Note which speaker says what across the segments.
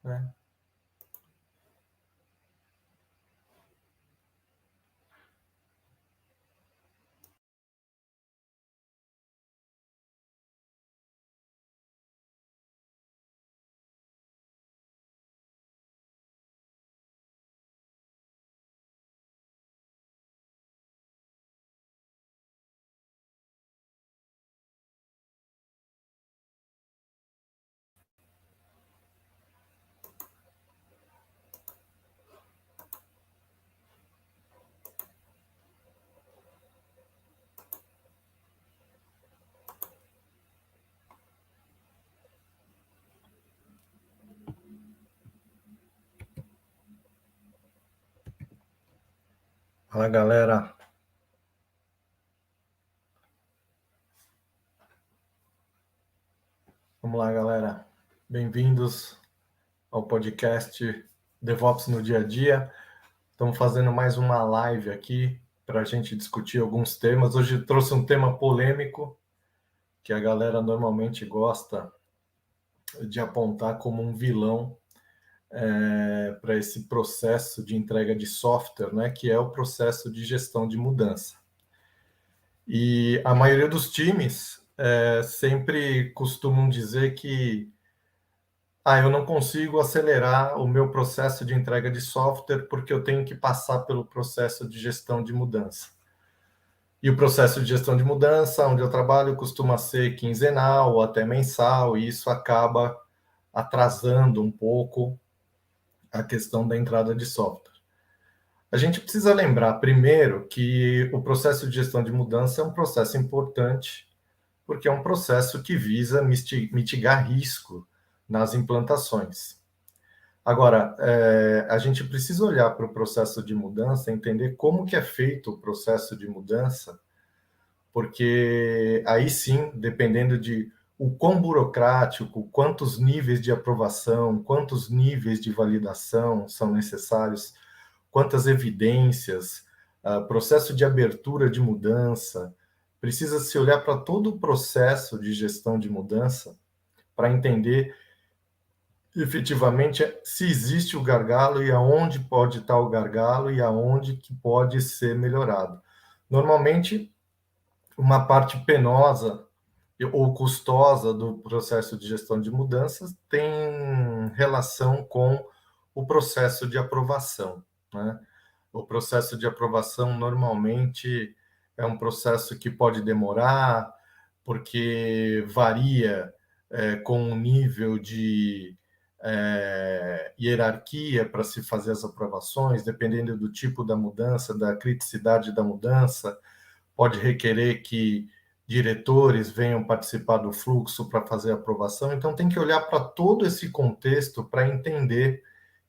Speaker 1: né? Fala, galera. Vamos lá, galera. Bem-vindos ao podcast DevOps no Dia a Dia. Estamos fazendo mais uma live aqui para a gente discutir alguns temas. Hoje trouxe um tema polêmico que a galera normalmente gosta de apontar como um vilão para esse processo de entrega de software, né, que é o processo de gestão de mudança. E a maioria dos times sempre costumam dizer que eu não consigo acelerar o meu processo de entrega de software porque eu tenho que passar pelo processo de gestão de mudança. E o processo de gestão de mudança, onde eu trabalho, costuma ser quinzenal ou até mensal, e isso acaba atrasando um pouco a questão da entrada de software. A gente precisa lembrar, primeiro, que o processo de gestão de mudança é um processo importante, porque é um processo que visa mitigar risco nas implantações. Agora, a gente precisa olhar para o processo de mudança, entender como que é feito o processo de mudança, porque aí sim, dependendo de o quão burocrático, quantos níveis de aprovação, quantos níveis de validação são necessários, quantas evidências, processo de abertura de mudança, precisa se olhar para todo o processo de gestão de mudança para entender efetivamente se existe o gargalo e aonde pode estar o gargalo e aonde que pode ser melhorado. Normalmente, uma parte penosa ou custosa do processo de gestão de mudanças tem relação com o processo de aprovação, né? O processo de aprovação normalmente é um processo que pode demorar, porque varia com o nível de hierarquia para se fazer as aprovações, dependendo do tipo da mudança, da criticidade da mudança, pode requerer que diretores venham participar do fluxo para fazer a aprovação. Então, tem que olhar para todo esse contexto para entender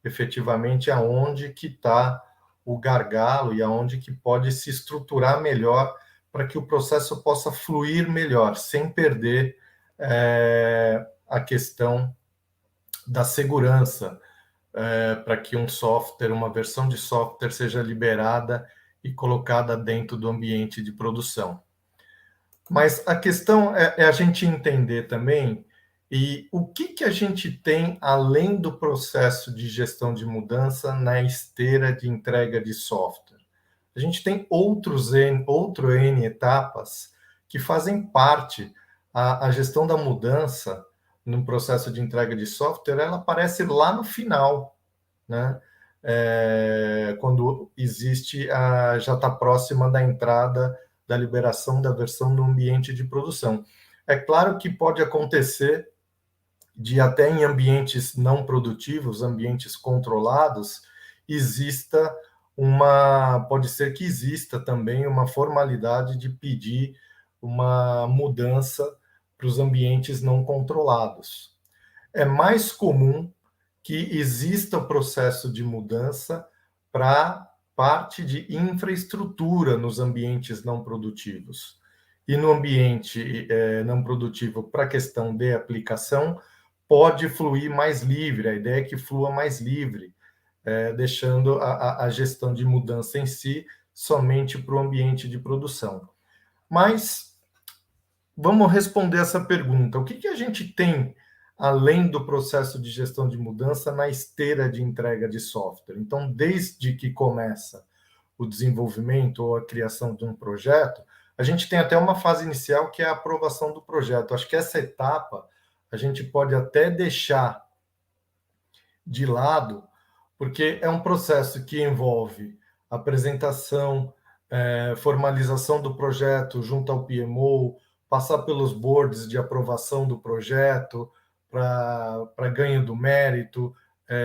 Speaker 1: efetivamente aonde que está o gargalo e aonde que pode se estruturar melhor para que o processo possa fluir melhor, sem perder a questão da segurança, para que um software, uma versão de software seja liberada e colocada dentro do ambiente de produção. Mas a questão é a gente entender também e o que a gente tem além do processo de gestão de mudança na esteira de entrega de software. A gente tem outro N etapas que fazem parte. A gestão da mudança no processo de entrega de software, ela aparece lá no final, né? Quando existe, já está próxima da entrada da liberação da versão no ambiente de produção. É claro que pode acontecer de até em ambientes não produtivos, ambientes controlados, pode ser que exista também uma formalidade de pedir uma mudança para os ambientes não controlados. É mais comum que exista o processo de mudança para parte de infraestrutura nos ambientes não produtivos. E no ambiente não produtivo, para a questão de aplicação, pode fluir mais livre, a ideia é que flua mais livre, deixando a gestão de mudança em si somente para o ambiente de produção. Mas vamos responder essa pergunta. O que a gente tem além do processo de gestão de mudança na esteira de entrega de software. Então, desde que começa o desenvolvimento ou a criação de um projeto, a gente tem até uma fase inicial que é a aprovação do projeto. Acho que essa etapa a gente pode até deixar de lado, porque é um processo que envolve apresentação, formalização do projeto junto ao PMO, passar pelos boards de aprovação do projeto para ganho do mérito,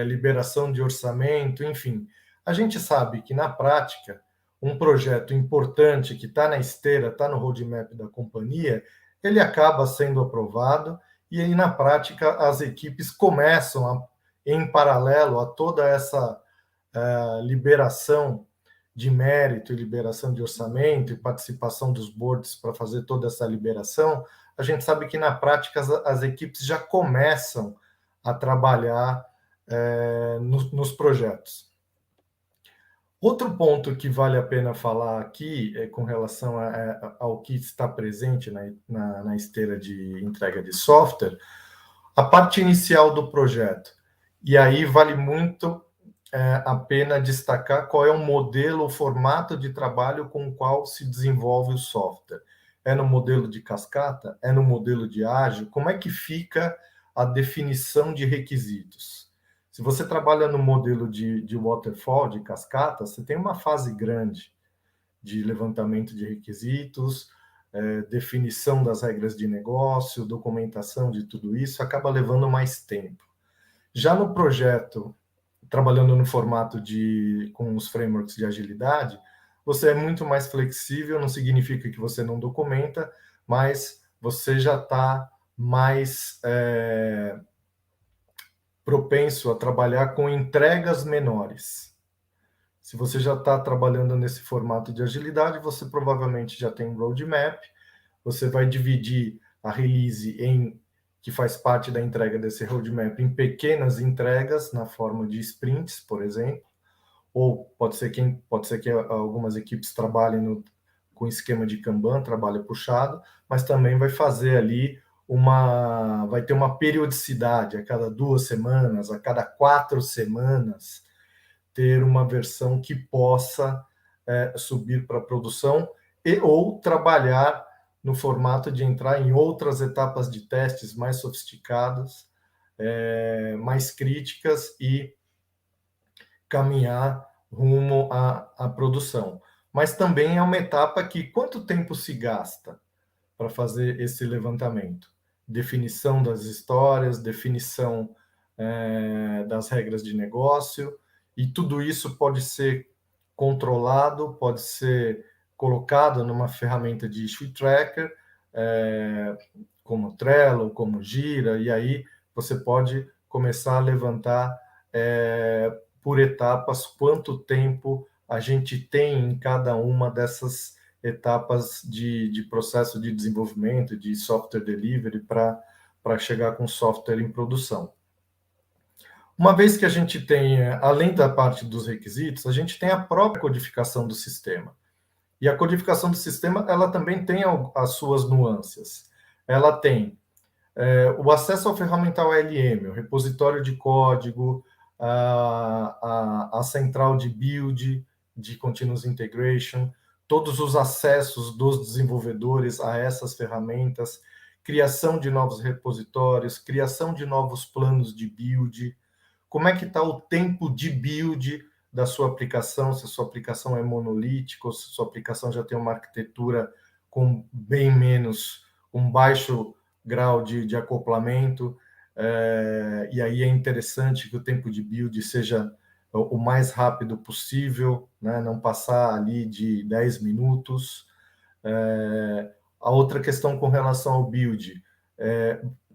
Speaker 1: liberação de orçamento, enfim. A gente sabe que, na prática, um projeto importante que está na esteira, está no roadmap da companhia, ele acaba sendo aprovado e aí, na prática, as equipes começam em paralelo a toda essa liberação de mérito e liberação de orçamento e participação dos boards para fazer toda essa liberação, a gente sabe que na prática as equipes já começam a trabalhar nos projetos. Outro ponto que vale a pena falar aqui com relação ao que está presente na esteira de entrega de software, a parte inicial do projeto. E aí vale muito a pena destacar qual é o modelo, o formato de trabalho com o qual se desenvolve o software. É no modelo de cascata? É no modelo de ágil? Como é que fica a definição de requisitos? Se você trabalha no modelo de waterfall, de cascata, você tem uma fase grande de levantamento de requisitos, definição das regras de negócio, documentação de tudo isso, acaba levando mais tempo. Já no projeto, trabalhando no formato com os frameworks de agilidade, você é muito mais flexível, não significa que você não documenta, mas você já está mais propenso a trabalhar com entregas menores. Se você já está trabalhando nesse formato de agilidade, você provavelmente já tem um roadmap, você vai dividir a release que faz parte da entrega desse roadmap em pequenas entregas na forma de sprints, por exemplo, ou pode ser que algumas equipes trabalhem com esquema de Kanban, trabalho puxado, mas também vai fazer ali vai ter uma periodicidade a cada 2 semanas, a cada 4 semanas, ter uma versão que possa subir para a produção ou trabalhar no formato de entrar em outras etapas de testes mais sofisticadas, mais críticas e caminhar rumo à produção. Mas também é uma etapa que quanto tempo se gasta para fazer esse levantamento? Definição das histórias, definição das regras de negócio, e tudo isso pode ser controlado, pode ser colocado numa ferramenta de issue tracker, como Trello, como Gira, e aí você pode começar a levantar por etapas quanto tempo a gente tem em cada uma dessas etapas de processo de desenvolvimento, de software delivery, para chegar com software em produção. Uma vez que a gente tem, além da parte dos requisitos, a gente tem a própria codificação do sistema. E a codificação do sistema, ela também tem as suas nuances. Ela tem o acesso ao ferramental ALM, o repositório de código, a central de build, de continuous integration, todos os acessos dos desenvolvedores a essas ferramentas, criação de novos repositórios, criação de novos planos de build, como é que está o tempo de build da sua aplicação, se a sua aplicação é monolítica, ou se a sua aplicação já tem uma arquitetura com bem menos, um baixo grau de acoplamento, e aí é interessante que o tempo de build seja o mais rápido possível, né? Não passar ali de 10 minutos. A outra questão com relação ao build,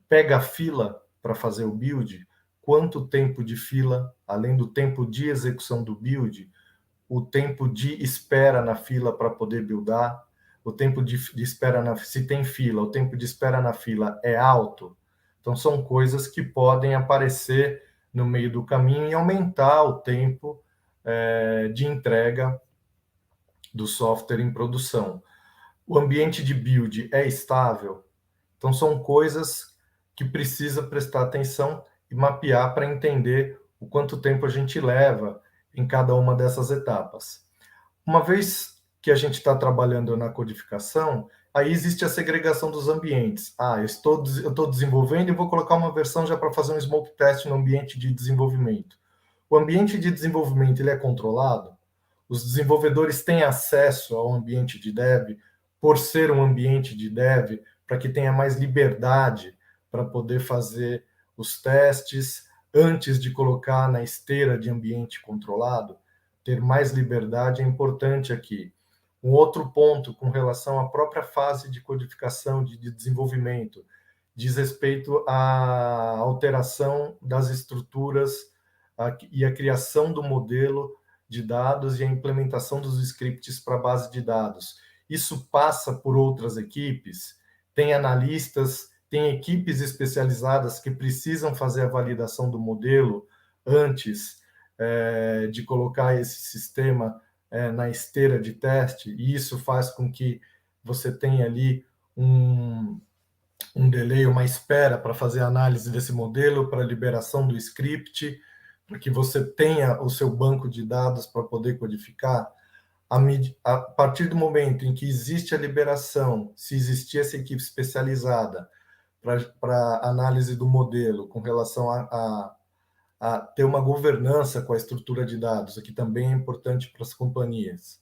Speaker 1: pega a fila para fazer o build, quanto tempo de fila, além do tempo de execução do build, o tempo de espera na fila para poder buildar, o tempo de espera se tem fila, o tempo de espera na fila é alto. Então, são coisas que podem aparecer no meio do caminho e aumentar o tempo de entrega do software em produção. O ambiente de build é estável? Então, são coisas que precisa prestar atenção e mapear para entender o quanto tempo a gente leva em cada uma dessas etapas. Uma vez que a gente está trabalhando na codificação, aí existe a segregação dos ambientes. Eu estou desenvolvendo e vou colocar uma versão já para fazer um smoke test no ambiente de desenvolvimento. O ambiente de desenvolvimento ele é controlado? Os desenvolvedores têm acesso ao ambiente de dev por ser um ambiente de dev, para que tenha mais liberdade para poder fazer os testes antes de colocar na esteira de ambiente controlado? Ter mais liberdade é importante aqui. Um outro ponto com relação à própria fase de codificação, de desenvolvimento, diz respeito à alteração das estruturas e a criação do modelo de dados e a implementação dos scripts para a base de dados. Isso passa por outras equipes, tem analistas, tem equipes especializadas que precisam fazer a validação do modelo antes de colocar esse sistema na esteira de teste, e isso faz com que você tenha ali um delay, uma espera para fazer a análise desse modelo, para a liberação do script, para que você tenha o seu banco de dados para poder codificar. A partir do momento em que existe a liberação, se existir essa equipe especializada para análise do modelo com relação a ter uma governança com a estrutura de dados, que também é importante para as companhias.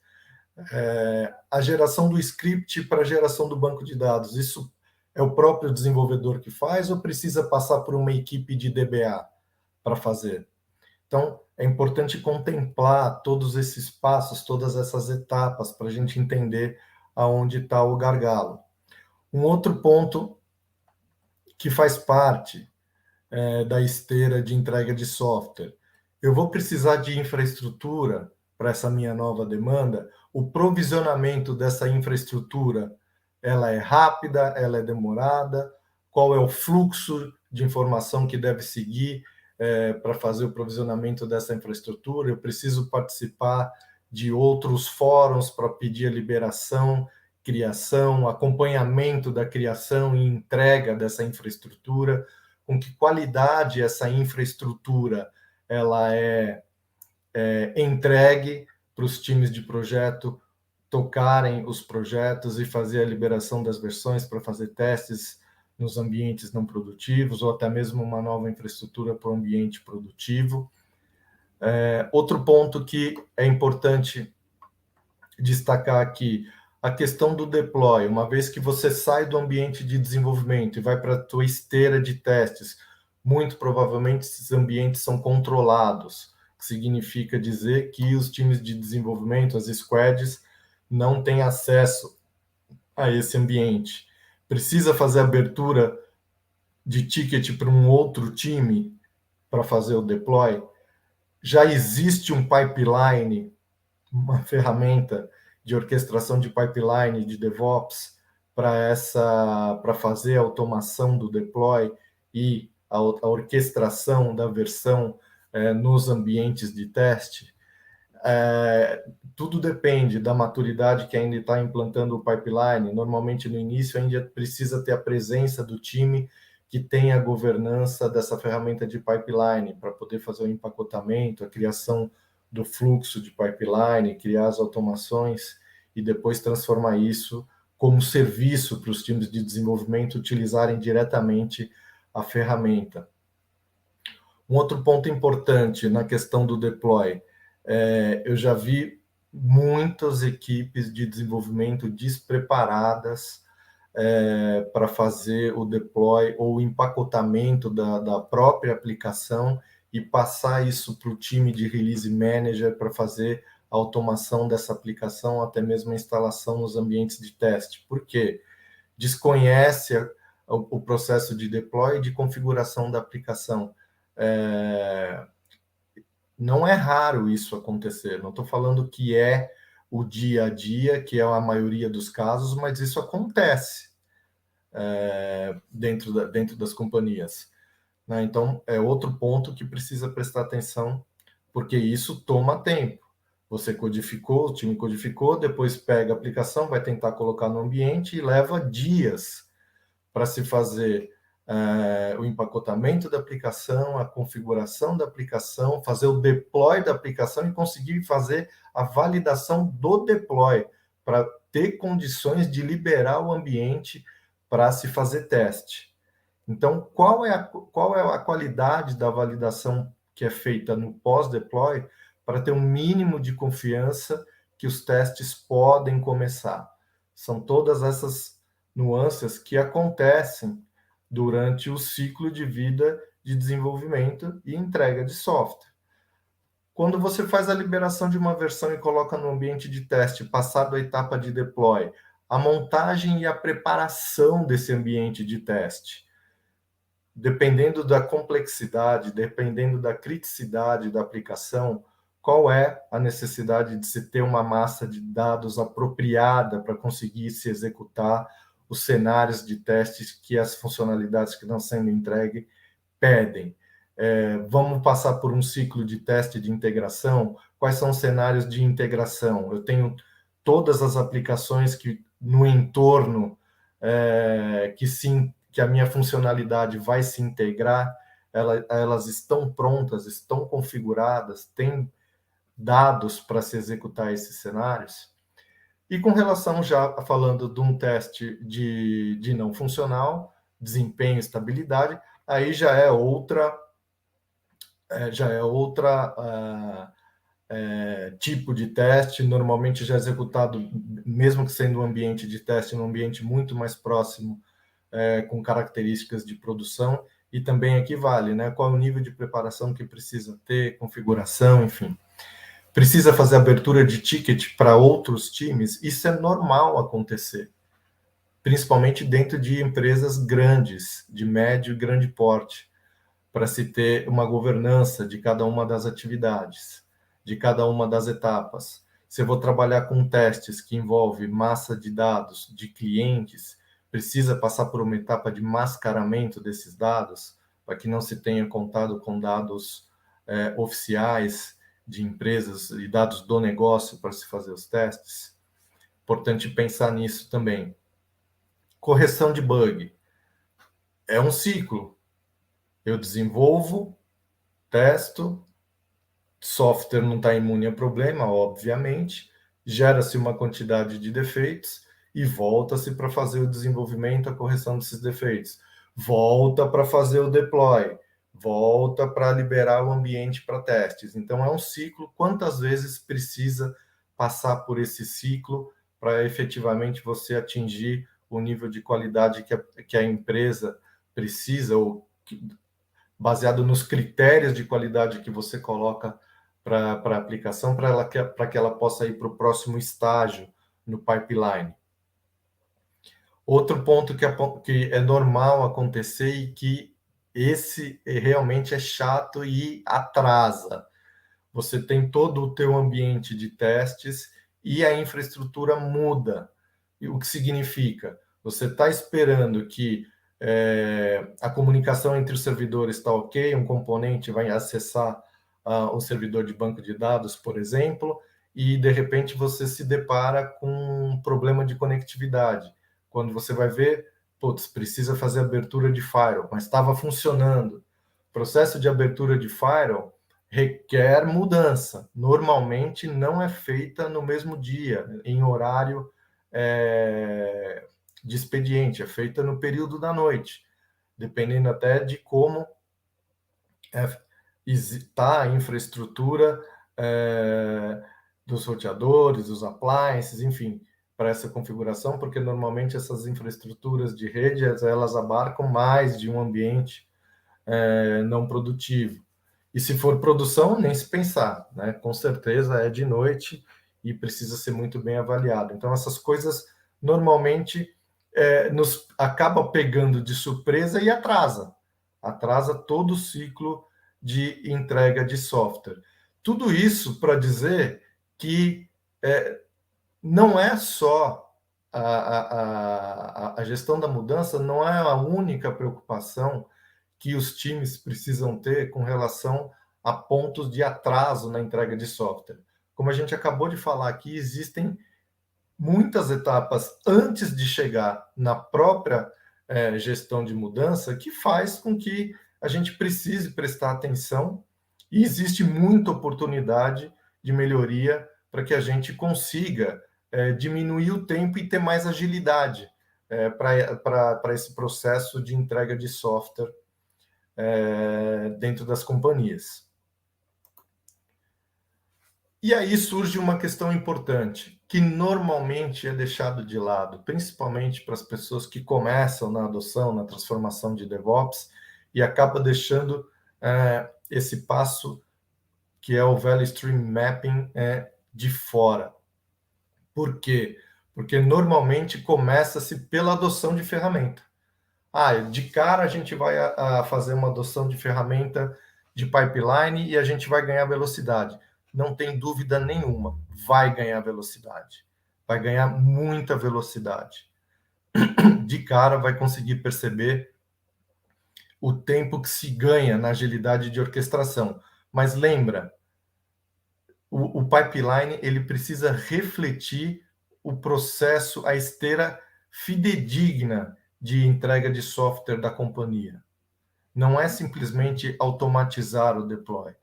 Speaker 1: A geração do script para a geração do banco de dados, isso é o próprio desenvolvedor que faz ou precisa passar por uma equipe de DBA para fazer? Então, é importante contemplar todos esses passos, todas essas etapas, para a gente entender aonde está o gargalo. Um outro ponto que faz parte da esteira de entrega de software. Eu vou precisar de infraestrutura para essa minha nova demanda. O provisionamento dessa infraestrutura, ela é rápida, ela é demorada? Qual é o fluxo de informação que deve seguir para fazer o provisionamento dessa infraestrutura? Eu preciso participar de outros fóruns para pedir a liberação, criação, acompanhamento da criação e entrega dessa infraestrutura. Com que qualidade essa infraestrutura ela é entregue para os times de projeto tocarem os projetos e fazer a liberação das versões para fazer testes nos ambientes não produtivos, ou até mesmo uma nova infraestrutura para o ambiente produtivo. Outro ponto que é importante destacar aqui, a questão do deploy. Uma vez que você sai do ambiente de desenvolvimento e vai para a tua esteira de testes, muito provavelmente esses ambientes são controlados, que significa dizer que os times de desenvolvimento, as squads, não têm acesso a esse ambiente. Precisa fazer abertura de ticket para um outro time para fazer o deploy? Já existe um pipeline, uma ferramenta de orquestração de pipeline de DevOps para fazer a automação do deploy e a orquestração da versão nos ambientes de teste? Tudo depende da maturidade que ainda está implantando o pipeline. Normalmente, no início, ainda precisa ter a presença do time que tem a governança dessa ferramenta de pipeline para poder fazer o empacotamento, a criação do fluxo de pipeline, criar as automações e depois transformar isso como serviço para os times de desenvolvimento utilizarem diretamente a ferramenta. Um outro ponto importante na questão do deploy, eu já vi muitas equipes de desenvolvimento despreparadas para fazer o deploy ou o empacotamento da própria aplicação e passar isso para o time de release manager para fazer a automação dessa aplicação, até mesmo a instalação nos ambientes de teste. Por quê? Desconhece o processo de deploy e de configuração da aplicação. Não é raro isso acontecer, não estou falando que é o dia a dia, que é a maioria dos casos, mas isso acontece dentro das companhias. Né? Então, é outro ponto que precisa prestar atenção, porque isso toma tempo. Você codificou, o time codificou, depois pega a aplicação, vai tentar colocar no ambiente e leva dias para se fazer o empacotamento da aplicação, a configuração da aplicação, fazer o deploy da aplicação e conseguir fazer a validação do deploy, para ter condições de liberar o ambiente para se fazer teste. Então, qual é a qualidade da validação que é feita no pós-deploy para ter um mínimo de confiança que os testes podem começar? São todas essas nuances que acontecem durante o ciclo de vida de desenvolvimento e entrega de software. Quando você faz a liberação de uma versão e coloca no ambiente de teste, passado a etapa de deploy, a montagem e a preparação desse ambiente de teste, dependendo da complexidade, dependendo da criticidade da aplicação, qual é a necessidade de se ter uma massa de dados apropriada para conseguir se executar os cenários de testes que as funcionalidades que estão sendo entregues pedem. Vamos passar por um ciclo de teste de integração. Quais são os cenários de integração? Eu tenho todas as aplicações que no entorno que a minha funcionalidade vai se integrar, elas estão prontas, estão configuradas, têm dados para se executar esses cenários. E com relação, já falando de um teste de não funcional, desempenho e estabilidade, aí já é outra tipo de teste, normalmente já executado, mesmo que sendo um ambiente de teste, um ambiente muito mais próximo, com características de produção, e também aqui vale, né? Qual é o nível de preparação que precisa ter, configuração, enfim. Precisa fazer abertura de ticket para outros times? Isso é normal acontecer, principalmente dentro de empresas grandes, de médio e grande porte, para se ter uma governança de cada uma das atividades, de cada uma das etapas. Se eu vou trabalhar com testes que envolvem massa de dados de clientes, precisa passar por uma etapa de mascaramento desses dados, para que não se tenha contado com dados oficiais de empresas e dados do negócio para se fazer os testes. Importante pensar nisso também. Correção de bug. É um ciclo. Eu desenvolvo, testo, software não está imune a problema, obviamente, gera-se uma quantidade de defeitos e volta-se para fazer o desenvolvimento, a correção desses defeitos. Volta para fazer o deploy, volta para liberar o ambiente para testes. Então, é um ciclo. Quantas vezes precisa passar por esse ciclo para efetivamente você atingir o nível de qualidade que a empresa precisa, ou baseado nos critérios de qualidade que você coloca para a aplicação, para que ela possa ir para o próximo estágio no pipeline. Outro ponto que é normal acontecer e que esse realmente é chato e atrasa. Você tem todo o teu ambiente de testes e a infraestrutura muda. E o que significa? Você está esperando que a comunicação entre os servidores está ok, um componente vai acessar o servidor de banco de dados, por exemplo, e de repente você se depara com um problema de conectividade. Quando você vai ver, precisa fazer abertura de firewall, mas estava funcionando. O processo de abertura de firewall requer mudança. Normalmente não é feita no mesmo dia, em horário de expediente, é feita no período da noite, dependendo até de como está a infraestrutura dos roteadores, dos appliances, enfim, para essa configuração, porque normalmente essas infraestruturas de rede, elas abarcam mais de um ambiente não produtivo. E se for produção, nem se pensar, né? Com certeza é de noite e precisa ser muito bem avaliado. Então, essas coisas normalmente nos acaba pegando de surpresa e atrasa todo o ciclo de entrega de software. Tudo isso para dizer que não é só a gestão da mudança, não é a única preocupação que os times precisam ter com relação a pontos de atraso na entrega de software. Como a gente acabou de falar aqui, existem muitas etapas antes de chegar na própria gestão de mudança, que faz com que a gente precise prestar atenção e existe muita oportunidade de melhoria para que a gente consiga diminuir o tempo e ter mais agilidade para esse processo de entrega de software dentro das companhias. E aí surge uma questão importante, que normalmente é deixado de lado, principalmente para as pessoas que começam na adoção, na transformação de DevOps, e acaba deixando esse passo que é o Value Stream Mapping de fora. Por quê? Porque normalmente começa-se pela adoção de ferramenta. De cara a gente vai fazer uma adoção de ferramenta de pipeline e a gente vai ganhar velocidade. Não tem dúvida nenhuma, vai ganhar velocidade. Vai ganhar muita velocidade. De cara vai conseguir perceber o tempo que se ganha na agilidade de orquestração. Mas lembra, o pipeline ele precisa refletir o processo, a esteira fidedigna de entrega de software da companhia. Não é simplesmente automatizar o deploy,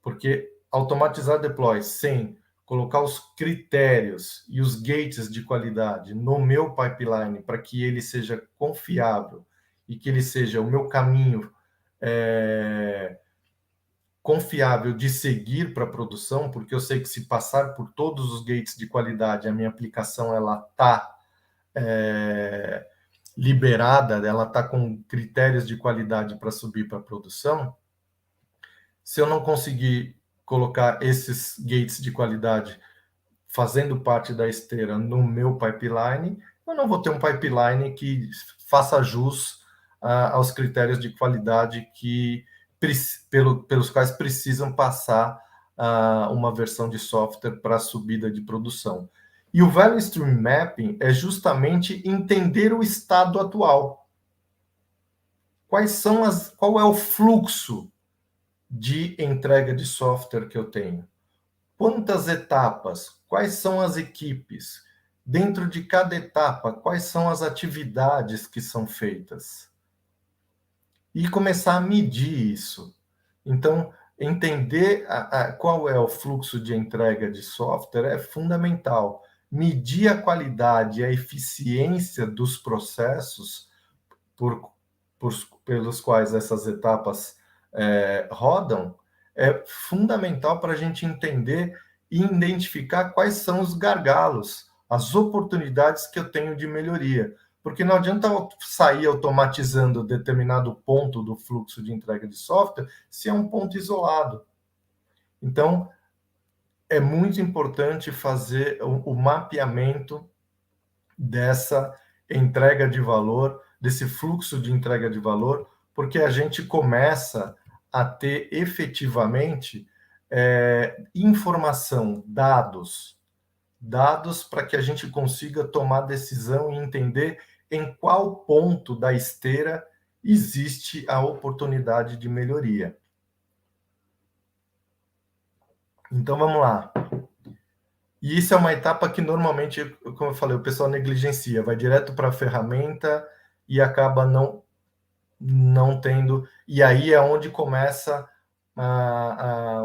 Speaker 1: porque automatizar o deploy sem colocar os critérios e os gates de qualidade no meu pipeline para que ele seja confiável e que ele seja o meu caminho confiável de seguir para a produção, porque eu sei que se passar por todos os gates de qualidade, a minha aplicação ela está liberada, ela está com critérios de qualidade para subir para a produção. Se eu não conseguir colocar esses gates de qualidade fazendo parte da esteira no meu pipeline, eu não vou ter um pipeline que faça jus aos critérios de qualidade pelos quais precisam passar uma versão de software para a subida de produção. E o Value Stream Mapping é justamente entender o estado atual. Qual é o fluxo de entrega de software que eu tenho? Quantas etapas? Quais são as equipes? Dentro de cada etapa, quais são as atividades que são feitas? E começar a medir isso. Então, entender qual é o fluxo de entrega de software é fundamental. Medir a qualidade e a eficiência dos processos pelos quais essas etapas rodam é fundamental para a gente entender e identificar quais são os gargalos, as oportunidades que eu tenho de melhoria. Porque não adianta sair automatizando determinado ponto do fluxo de entrega de software se é um ponto isolado. Então, é muito importante fazer o mapeamento dessa entrega de valor, desse fluxo de entrega de valor, porque a gente começa a ter efetivamente informação, dados para que a gente consiga tomar decisão e entender em qual ponto da esteira existe a oportunidade de melhoria. Então, vamos lá. E isso é uma etapa que normalmente, como eu falei, o pessoal negligencia, vai direto para a ferramenta e acaba não tendo... E aí é onde começa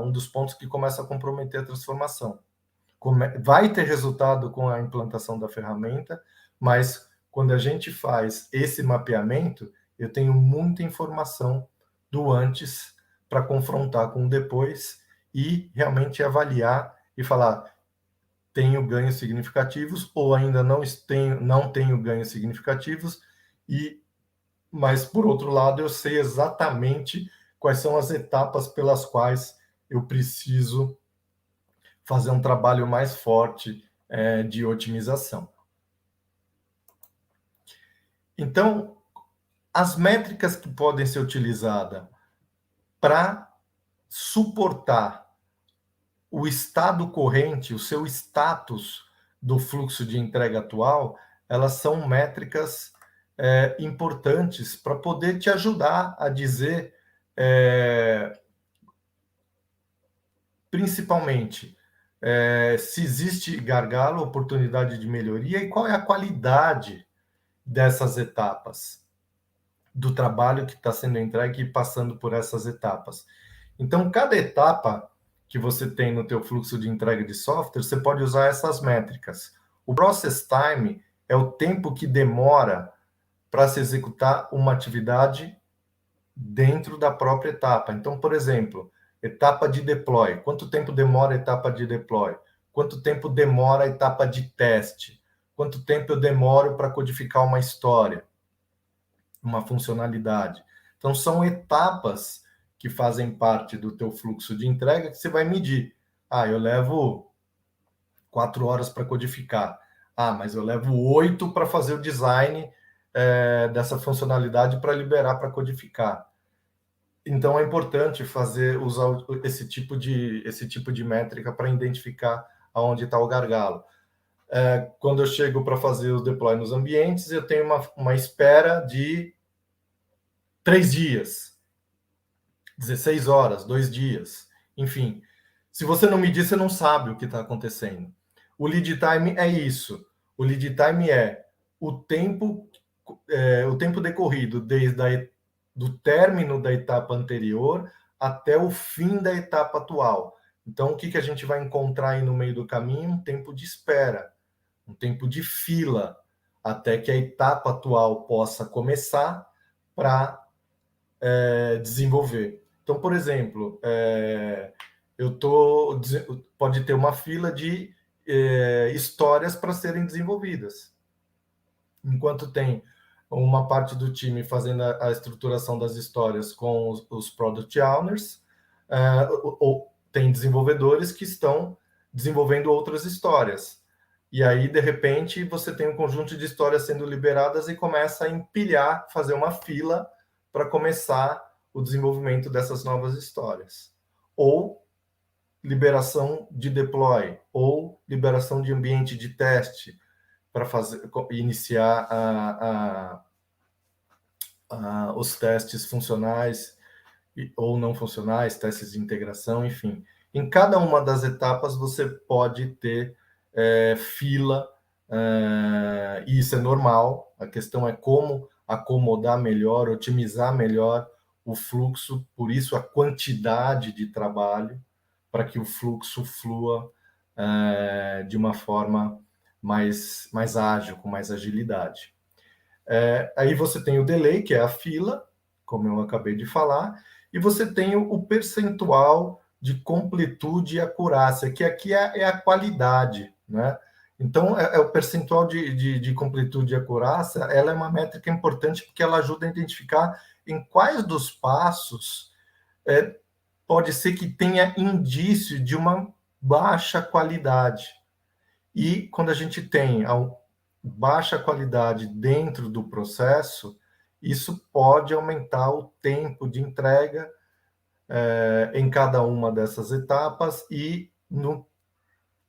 Speaker 1: um dos pontos que começa a comprometer a transformação. Vai ter resultado com a implantação da ferramenta, mas quando a gente faz esse mapeamento, eu tenho muita informação do antes para confrontar com o depois e realmente avaliar e falar: tenho ganhos significativos ou ainda não tenho ganhos significativos, mas, por outro lado, eu sei exatamente quais são as etapas pelas quais eu preciso fazer um trabalho mais forte de otimização. Então, as métricas que podem ser utilizadas para suportar o estado corrente, o seu status do fluxo de entrega atual, elas são métricas importantes para poder te ajudar a dizer, principalmente, se existe gargalo, oportunidade de melhoria e qual é a qualidade dessas etapas. do trabalho que está sendo entregue e passando por essas etapas. Então, cada etapa que você tem no teu fluxo de entrega de software, você pode usar essas métricas. O process time é o tempo que demora para se executar uma atividade dentro da própria etapa. Então, por exemplo, etapa de deploy. Quanto tempo demora a etapa de deploy? Quanto tempo demora a etapa de teste? Quanto tempo eu demoro para codificar uma história, uma funcionalidade? Então, são etapas que fazem parte do teu fluxo de entrega que você vai medir. Ah, eu levo 4 horas para codificar. Ah, mas eu levo 8 para fazer o design dessa funcionalidade para liberar para codificar. Então é importante usar esse tipo de métrica para identificar aonde está o gargalo. Quando eu chego para fazer os deploy nos ambientes, eu tenho uma espera de 3 dias, 16 horas, 2 dias, enfim. Se você não medir, você não sabe o que está acontecendo. O lead time é isso. O lead time é o tempo decorrido desde do término da etapa anterior até o fim da etapa atual. Então, o que a gente vai encontrar aí no meio do caminho? Um tempo de espera, um tempo de fila, até que a etapa atual possa começar para desenvolver. Então, por exemplo, pode ter uma fila de histórias para serem desenvolvidas. Enquanto tem uma parte do time fazendo a estruturação das histórias com os product owners, ou tem desenvolvedores que estão desenvolvendo outras histórias. E aí, de repente, você tem um conjunto de histórias sendo liberadas e começa a empilhar, fazer uma fila para começar o desenvolvimento dessas novas histórias. Ou liberação de deploy, ou liberação de ambiente de teste, para iniciar os testes funcionais ou não funcionais, testes de integração, enfim. Em cada uma das etapas você pode ter fila, e isso é normal. A questão é como acomodar melhor, otimizar melhor o fluxo, por isso a quantidade de trabalho, para que o fluxo flua de uma forma mais ágil, com mais agilidade. Aí você tem o delay, que é a fila, como eu acabei de falar, e você tem o percentual de completude e acurácia, que aqui é a qualidade, né? Então, o percentual de completude e acurácia, ela é uma métrica importante porque ela ajuda a identificar em quais dos passos pode ser que tenha indício de uma baixa qualidade. E quando a gente tem baixa qualidade dentro do processo, isso pode aumentar o tempo de entrega em cada uma dessas etapas e no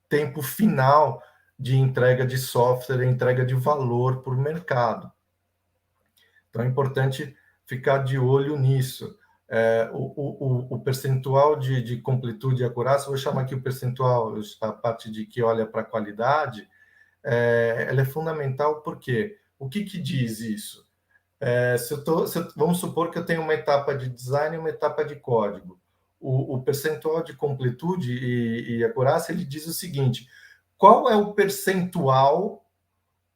Speaker 1: tempo final de entrega de software, entrega de valor para o mercado. Então é importante ficar de olho nisso. O percentual de completude e acurácia, vou chamar aqui o percentual, a parte de que olha para a qualidade, ela é fundamental porque o que diz isso? Vamos supor que eu tenho uma etapa de design e uma etapa de código. O percentual de completude e acurácia, ele diz o seguinte: qual é o percentual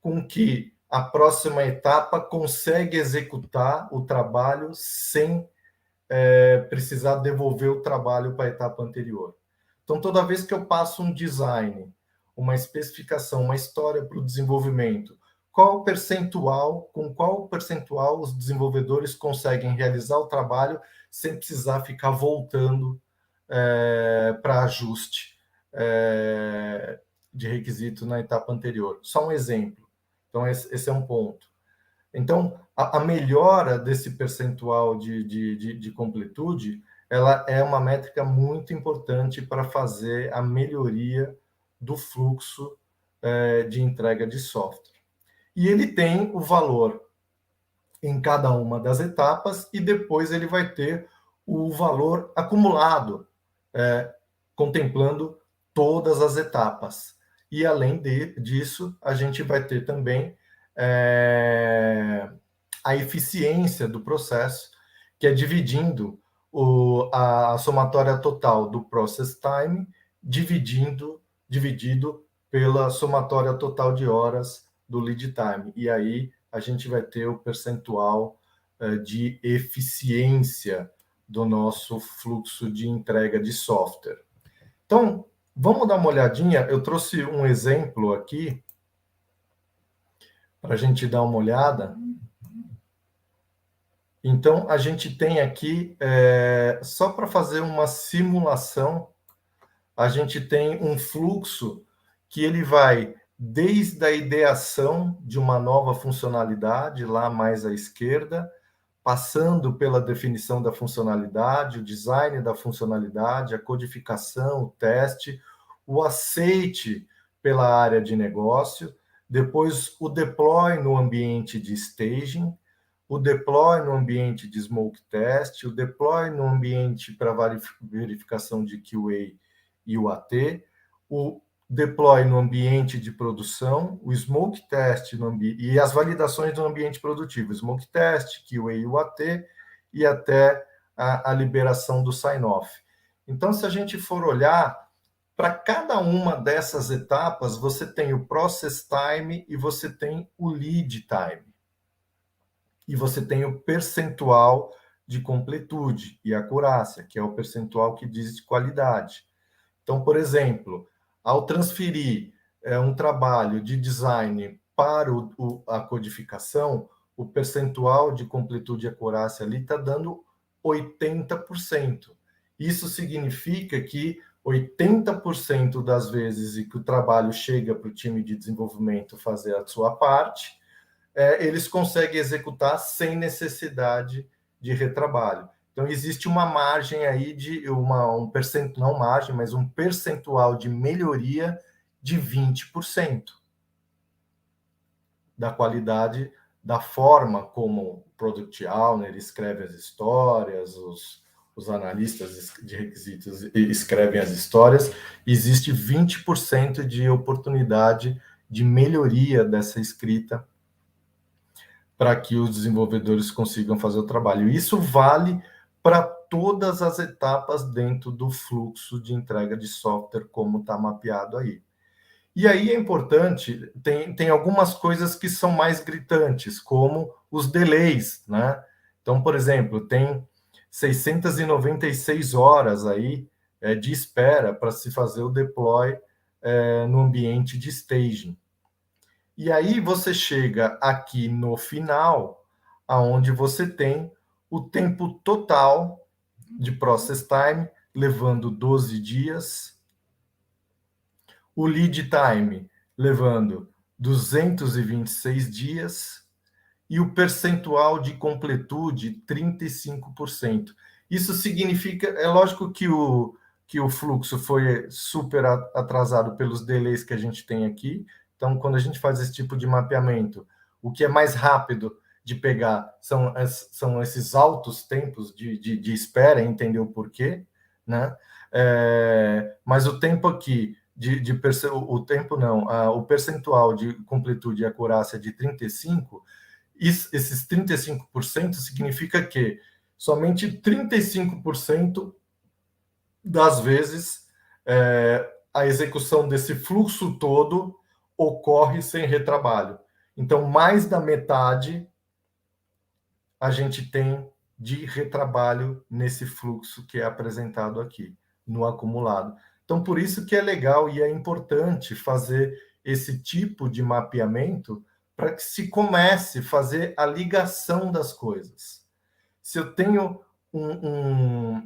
Speaker 1: com que a próxima etapa consegue executar o trabalho sem precisar devolver o trabalho para a etapa anterior? Então, toda vez que eu passo um design, uma especificação, uma história para o desenvolvimento, com qual percentual os desenvolvedores conseguem realizar o trabalho sem precisar ficar voltando para ajuste de requisito na etapa anterior? Só um exemplo. Então, esse é um ponto. Então, a melhora desse percentual de completude, ela é uma métrica muito importante para fazer a melhoria do fluxo de entrega de software. E ele tem o valor em cada uma das etapas e depois ele vai ter o valor acumulado, contemplando todas as etapas. E além disso, a gente vai ter também a eficiência do processo, que é dividindo a somatória total do process time, dividido pela somatória total de horas do lead time. E aí a gente vai ter o percentual de eficiência do nosso fluxo de entrega de software. Então, vamos dar uma olhadinha. Eu trouxe um exemplo aqui para a gente dar uma olhada. Então, a gente tem aqui, só para fazer uma simulação, a gente tem um fluxo que ele vai desde a ideação de uma nova funcionalidade, lá mais à esquerda, passando pela definição da funcionalidade, o design da funcionalidade, a codificação, o teste, o aceite pela área de negócio, depois o deploy no ambiente de staging, o deploy no ambiente de smoke test, o deploy no ambiente para verificação de QA e UAT, o deploy no ambiente de produção, o smoke test e as validações no ambiente produtivo, smoke test, QA e UAT, e até a liberação do sign-off. Então, se a gente for olhar, para cada uma dessas etapas, você tem o process time e você tem o lead time. E você tem o percentual de completude e acurácia, que é o percentual que diz de qualidade. Então, por exemplo, ao transferir um trabalho de design para a codificação, o percentual de completude e acurácia ali está dando 80%. Isso significa que 80% das vezes em que o trabalho chega para o time de desenvolvimento fazer a sua parte, eles conseguem executar sem necessidade de retrabalho. Então, existe uma margem aí de não margem, mas um percentual de melhoria de 20% da qualidade, da forma como o Product Owner escreve as histórias, os analistas de requisitos escrevem as histórias, existe 20% de oportunidade de melhoria dessa escrita para que os desenvolvedores consigam fazer o trabalho. Isso vale para todas as etapas dentro do fluxo de entrega de software, como está mapeado aí. E aí é importante, tem algumas coisas que são mais gritantes, como os delays, né? Então, por exemplo, tem 696 horas aí de espera para se fazer o deploy no ambiente de staging. E aí você chega aqui no final, aonde você tem o tempo total de process time, levando 12 dias, o lead time levando 226 dias e o percentual de completude 35%. Isso significa, é lógico que o fluxo foi super atrasado pelos delays que a gente tem aqui. Então, quando a gente faz esse tipo de mapeamento, o que é mais rápido de pegar são esses altos tempos de espera, entender o porquê, né? Mas o tempo aqui o percentual de completude e acurácia de 35%, esses 35% significa que somente 35% das vezes a execução desse fluxo todo ocorre sem retrabalho. Então, mais da metade a gente tem de retrabalho nesse fluxo que é apresentado aqui, no acumulado. Então, por isso que é legal e é importante fazer esse tipo de mapeamento para que se comece a fazer a ligação das coisas. Se eu tenho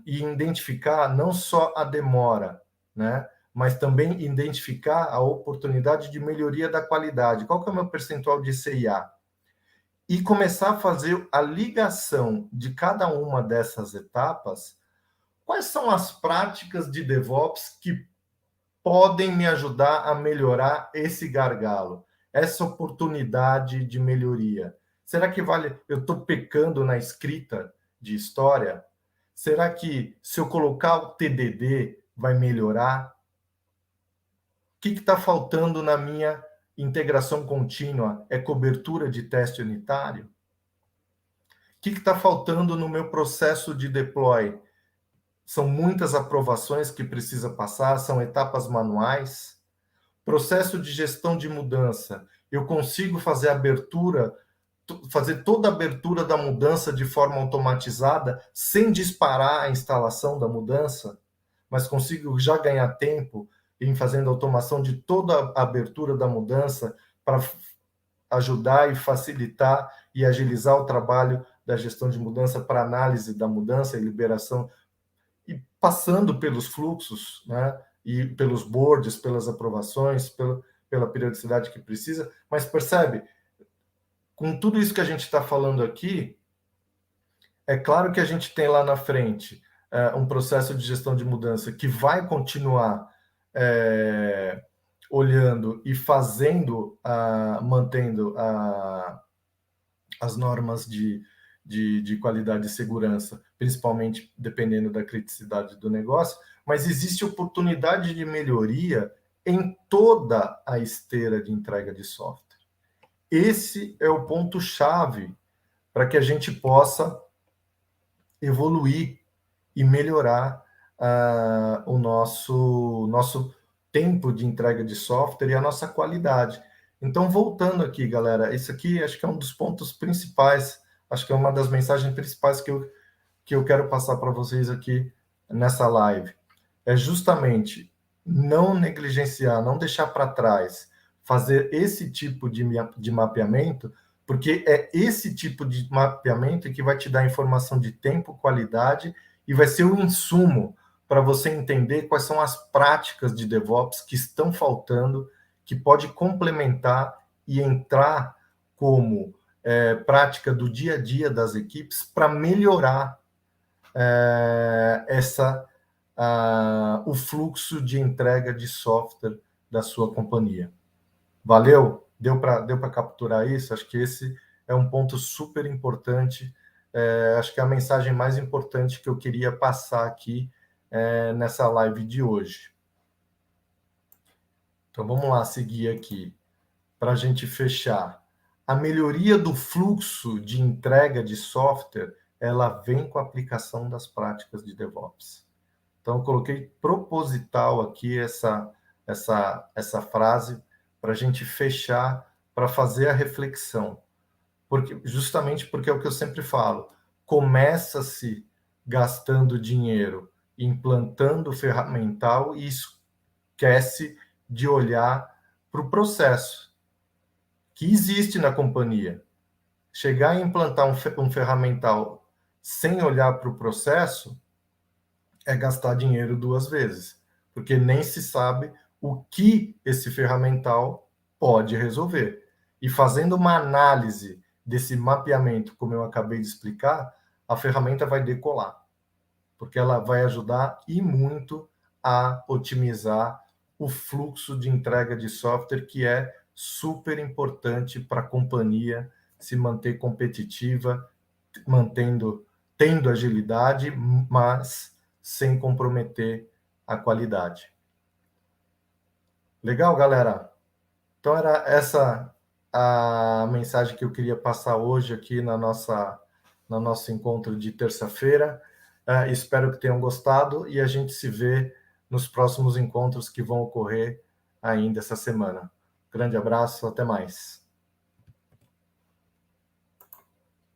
Speaker 1: e identificar não só a demora, né, mas também identificar a oportunidade de melhoria da qualidade. Qual que é o meu percentual de CIA? E começar a fazer a ligação de cada uma dessas etapas. Quais são as práticas de DevOps que podem me ajudar a melhorar esse gargalo, essa oportunidade de melhoria? Será que vale? Eu estou pecando na escrita de história? Será que se eu colocar o TDD vai melhorar? O que está faltando na minha integração contínua? É cobertura de teste unitário? que está faltando no meu processo de deploy? São muitas aprovações que precisa passar, são etapas manuais. Processo de gestão de mudança. Eu consigo fazer fazer toda a abertura da mudança de forma automatizada, sem disparar a instalação da mudança, mas consigo já ganhar tempo em fazendo automação de toda a abertura da mudança para ajudar e facilitar e agilizar o trabalho da gestão de mudança para análise da mudança e liberação, e passando pelos fluxos, né, e pelos boards, pelas aprovações, pela periodicidade que precisa. Mas percebe, com tudo isso que a gente está falando aqui, é claro que a gente tem lá na frente um processo de gestão de mudança que vai continuar olhando e fazendo, mantendo as normas de qualidade e segurança, principalmente dependendo da criticidade do negócio, mas existe oportunidade de melhoria em toda a esteira de entrega de software. Esse é o ponto-chave para que a gente possa evoluir e melhorar o nosso tempo de entrega de software e a nossa qualidade. Então, voltando aqui, galera, isso aqui acho que é um dos pontos principais, acho que é uma das mensagens principais que eu quero passar para vocês aqui nessa live. É justamente não negligenciar, não deixar para trás, fazer esse tipo de mapeamento, porque é esse tipo de mapeamento que vai te dar informação de tempo, qualidade, e vai ser o insumo para você entender quais são as práticas de DevOps que estão faltando, que pode complementar e entrar como prática do dia a dia das equipes para melhorar o fluxo de entrega de software da sua companhia. Valeu? Deu para capturar isso? Acho que esse é um ponto super importante. Acho que é a mensagem mais importante que eu queria passar aqui nessa live de hoje. Então, vamos lá, seguir aqui, para a gente fechar. A melhoria do fluxo de entrega de software, ela vem com a aplicação das práticas de DevOps. Então, eu coloquei proposital aqui essa frase para a gente fechar, para fazer a reflexão. Justamente porque é o que eu sempre falo, começa-se gastando dinheiro, implantando ferramental e esquece de olhar para o processo que existe na companhia. Chegar a implantar um ferramental sem olhar para o processo é gastar dinheiro duas vezes, porque nem se sabe o que esse ferramental pode resolver. E fazendo uma análise desse mapeamento, como eu acabei de explicar, a ferramenta vai decolar, porque ela vai ajudar e muito a otimizar o fluxo de entrega de software, que é super importante para a companhia se manter competitiva, tendo agilidade, mas sem comprometer a qualidade. Legal, galera? Então, era essa a mensagem que eu queria passar hoje aqui no nosso encontro de terça-feira. Espero que tenham gostado e a gente se vê nos próximos encontros que vão ocorrer ainda essa semana. Grande abraço, até mais.